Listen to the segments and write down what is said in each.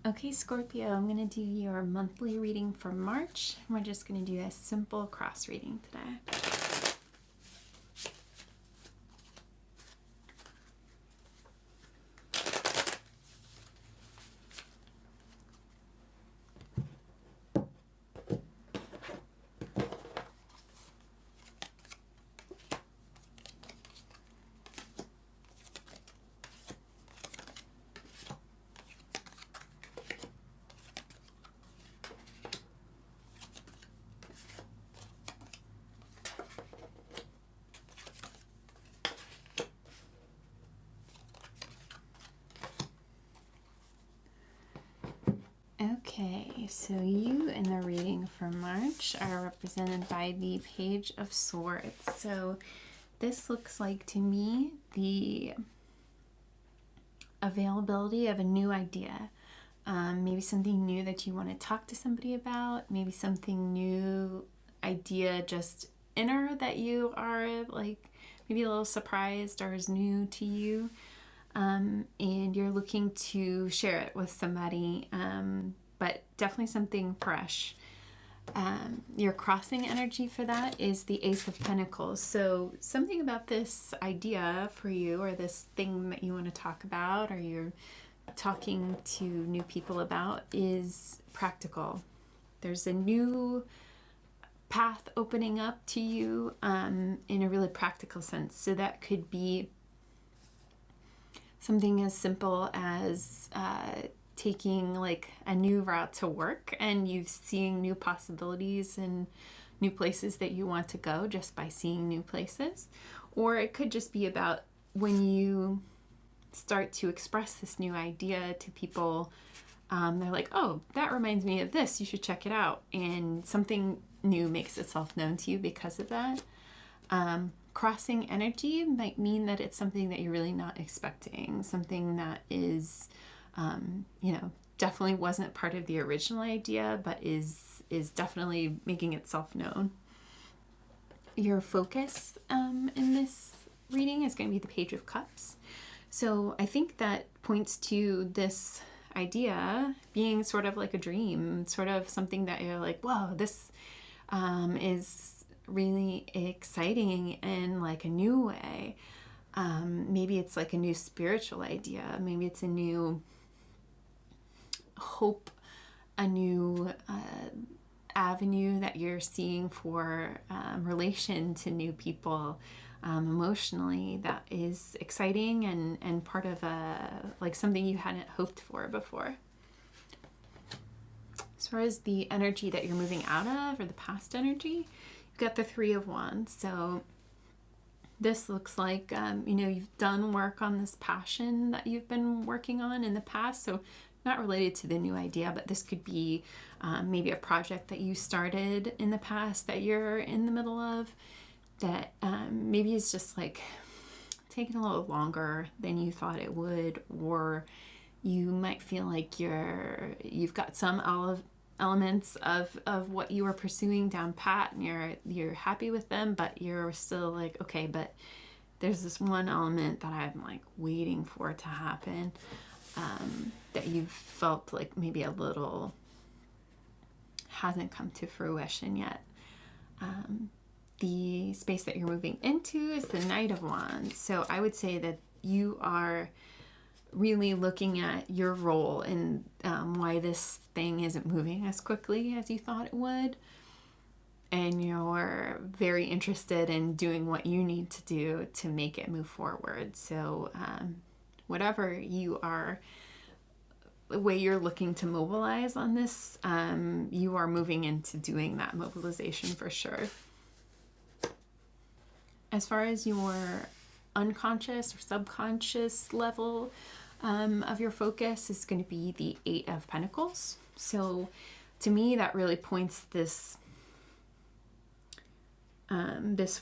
Okay, Scorpio, I'm going to do your monthly reading for March. We're just going to do a simple cross reading today. Okay, so you in the reading for March are represented by the Page of Swords. So this looks like to me the availability of a new idea. Maybe something new that you want to talk to somebody about, maybe something new idea just inner that you are like maybe a little surprised or is new to you. And you're looking to share it with somebody, but definitely something fresh. Your crossing energy for that is the Ace of Pentacles. So something about this idea for you, or this thing that you want to talk about, or you're talking to new people about, is practical. There's a new path opening up to you in a really practical sense. So that could be something as simple as taking like a new route to work, and you seeing new possibilities and new places that you want to go just by seeing new places. Or it could just be about when you start to express this new idea to people, they're like, oh, that reminds me of this, you should check it out, and something new makes itself known to you because of that. Crossing energy might mean that it's something that you're really not expecting, something that is, definitely wasn't part of the original idea, but is definitely making itself known. Your focus in this reading is going to be the Page of Cups. So I think that points to this idea being sort of like a dream, sort of something that you're like, whoa, this is really exciting in like a new way. Maybe it's like a new spiritual idea. Maybe it's a new hope, a new avenue that you're seeing for relation to new people emotionally, that is exciting and part of like something you hadn't hoped for before. As far as the energy that you're moving out of, or the past energy, you've got the Three of Wands. So this looks like, you've done work on this passion that you've been working on in the past. So not related to the new idea, but this could be maybe a project that you started in the past that you're in the middle of, that maybe is just like taking a little longer than you thought it would, or you might feel like you've got some elements of what you were pursuing down pat, and you're happy with them, but you're still like, okay, but there's this one element that I'm like waiting for it to happen, that you've felt like maybe a little hasn't come to fruition yet. The space that you're moving into is the Knight of Wands. So I would say that you are really looking at your role in why this thing isn't moving as quickly as you thought it would. And you're very interested in doing what you need to do to make it move forward. So whatever you are, the way you're looking to mobilize on this, you are moving into doing that mobilization for sure. As far as your unconscious or subconscious level of your focus is going to be the Eight of Pentacles. So to me, that really points this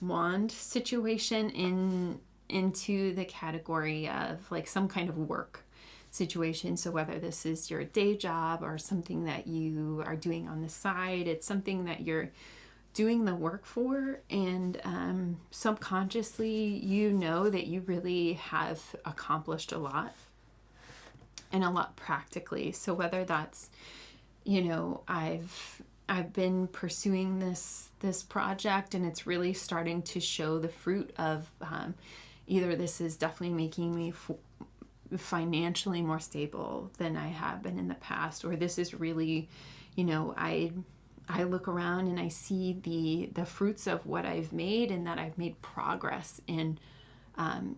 wand situation into the category of like some kind of work situation. So whether this is your day job or something that you are doing on the side, it's something that you're doing the work for, and subconsciously you know that you really have accomplished a lot. and a lot practically. So whether that's, you know, I've been pursuing this project and it's really starting to show the fruit of either this is definitely making me financially more stable than I have been in the past, or this is really, you know, I look around and I see the fruits of what I've made, and that I've made progress in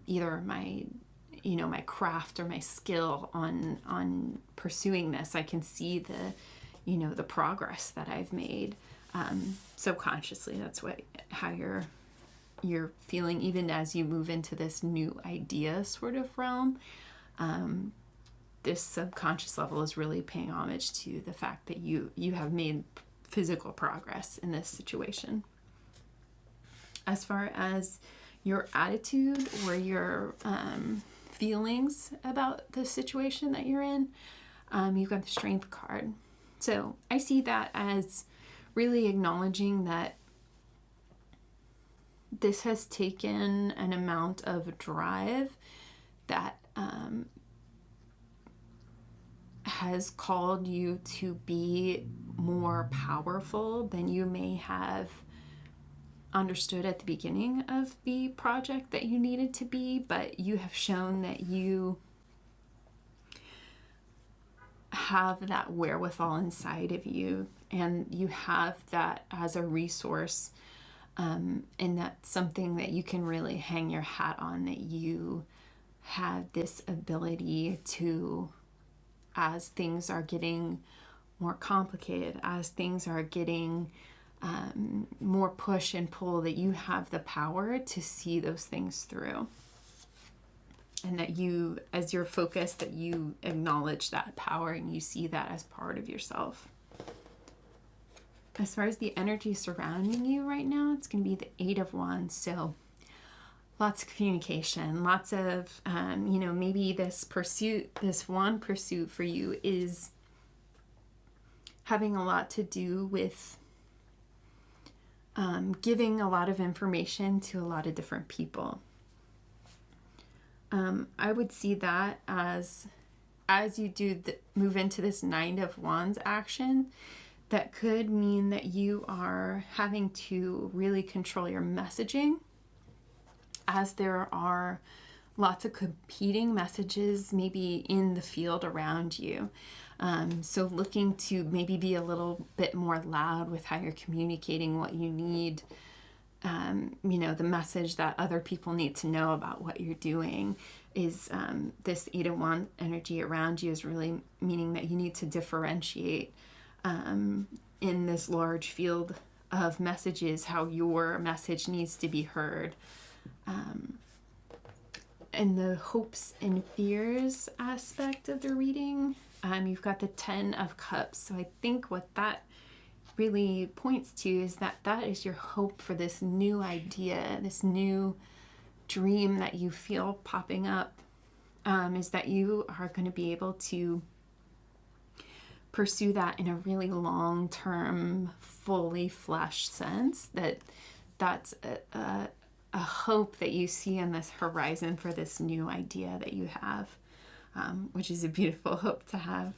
either my, you know, my craft or my skill on pursuing this. I can see the, you know, the progress that I've made subconsciously. That's how you're feeling even as you move into this new idea sort of realm. This subconscious level is really paying homage to the fact that you have made physical progress in this situation. As far as your attitude or your feelings about the situation that you're in, you've got the Strength card. So I see that as really acknowledging that this has taken an amount of drive that has called you to be more powerful than you may have understood at the beginning of the project that you needed to be, but you have shown that you have that wherewithal inside of you, and you have that as a resource, and that's something that you can really hang your hat on, that you have this ability to, as things are getting more complicated, as things are getting more push and pull, that you have the power to see those things through. And that you, as your focus, that you acknowledge that power and you see that as part of yourself. As far as the energy surrounding you right now, it's going to be the 8 of Wands. So lots of communication, lots of, you know, maybe this pursuit, this wand pursuit for you is having a lot to do with giving a lot of information to a lot of different people. I would see that as you move into this 9 of Wands action, that could mean that you are having to really control your messaging, as there are lots of competing messages maybe in the field around you. So looking to maybe be a little bit more loud with how you're communicating what you need. You know, the message that other people need to know about what you're doing is this 8 of Wands energy around you is really meaning that you need to differentiate in this large field of messages how your message needs to be heard. And the hopes and fears aspect of the reading, you've got the 10 of Cups. So I think what that really points to is that is your hope for this new idea, this new dream that you feel popping up, is that you are going to be able to pursue that in a really long-term, fully fleshed sense. That's a hope that you see on this horizon for this new idea that you have, which is a beautiful hope to have.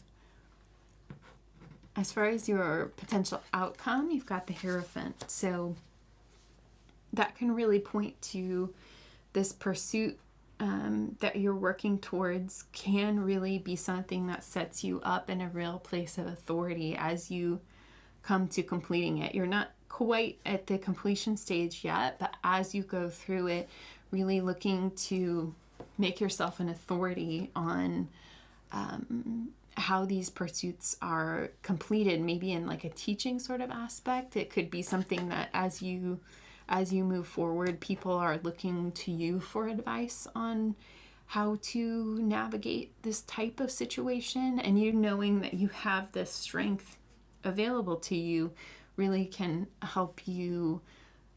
As far as your potential outcome, you've got the Hierophant. So that can really point to this pursuit that you're working towards can really be something that sets you up in a real place of authority as you come to completing it. You're not quite at the completion stage yet, but as you go through it, really looking to make yourself an authority on how these pursuits are completed, maybe in like a teaching sort of aspect. It could be something that as you move forward, people are looking to you for advice on how to navigate this type of situation, and you knowing that you have this strength available to you really can help you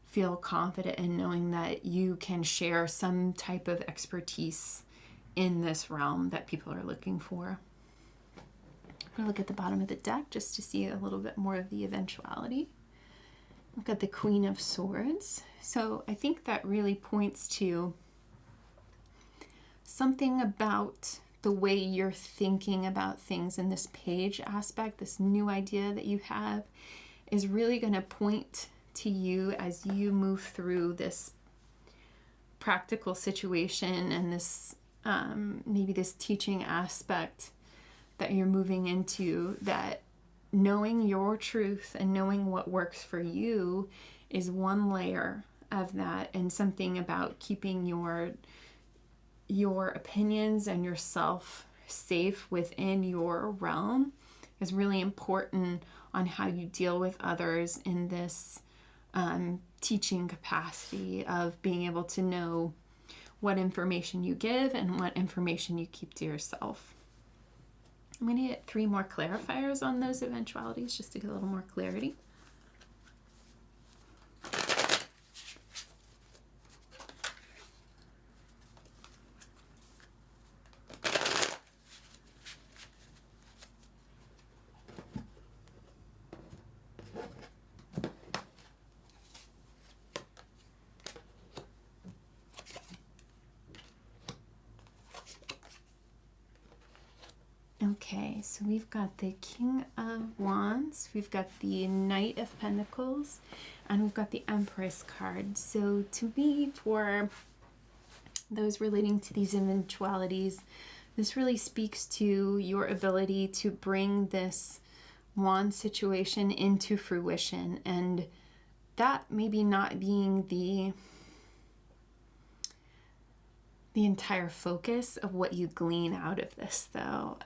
feel confident in knowing that you can share some type of expertise in this realm that people are looking for. I'm going to look at the bottom of the deck just to see a little bit more of the eventuality. I've got the Queen of Swords. So I think that really points to something about the way you're thinking about things in this page aspect, this new idea that you have, is really going to point to you as you move through this practical situation and this maybe this teaching aspect that you're moving into, that knowing your truth and knowing what works for you is one layer of that, and something about keeping your opinions and yourself safe within your realm is really important on how you deal with others in this teaching capacity of being able to know what information you give and what information you keep to yourself. I'm going to get 3 more clarifiers on those eventualities just to get a little more clarity. Okay, so we've got the King of Wands, we've got the Knight of Pentacles, and we've got the Empress card. So to me, for those relating to these eventualities, this really speaks to your ability to bring this wand situation into fruition, and that maybe not being the entire focus of what you glean out of this, though.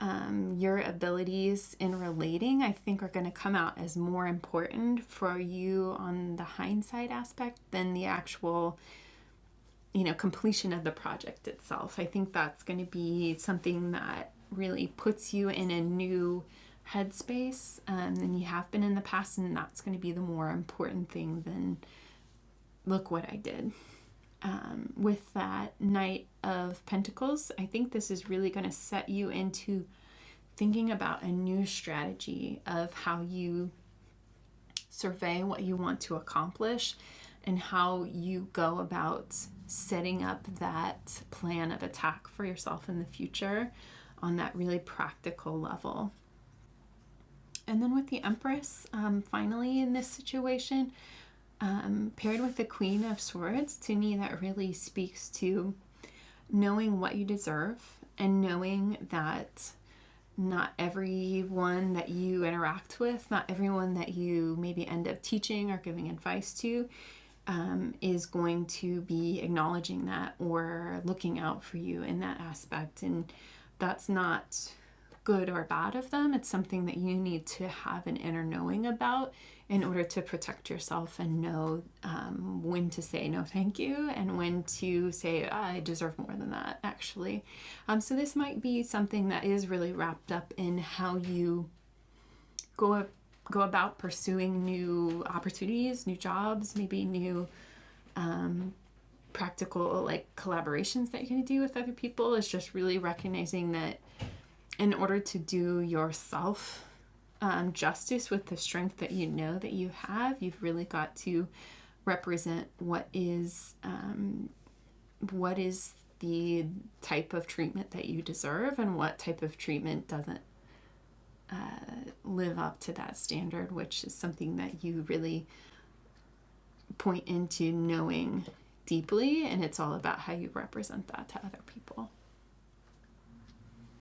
Your abilities in relating, I think, are going to come out as more important for you on the hindsight aspect than the actual, completion of the project itself. I think that's going to be something that really puts you in a new headspace than you have been in the past, and that's going to be the more important thing than, look what I did. With that Knight of Pentacles, I think this is really going to set you into thinking about a new strategy of how you survey what you want to accomplish and how you go about setting up that plan of attack for yourself in the future on that really practical level. And then with the Empress, finally in this situation, paired with the Queen of Swords, to me that really speaks to knowing what you deserve and knowing that not everyone that you interact with, not everyone that you maybe end up teaching or giving advice to, is going to be acknowledging that or looking out for you in that aspect. And that's not good or bad of them. It's something that you need to have an inner knowing about in order to protect yourself and know when to say no thank you and when to say I deserve more than that, actually. So this might be something that is really wrapped up in how you go about pursuing new opportunities, new jobs, maybe new practical collaborations that you're going to do with other people. Is just really recognizing that in order to do yourself justice with the strength that you know that you have, you've really got to represent what is the type of treatment that you deserve and what type of treatment doesn't live up to that standard, which is something that you really point into knowing deeply, and it's all about how you represent that to other people.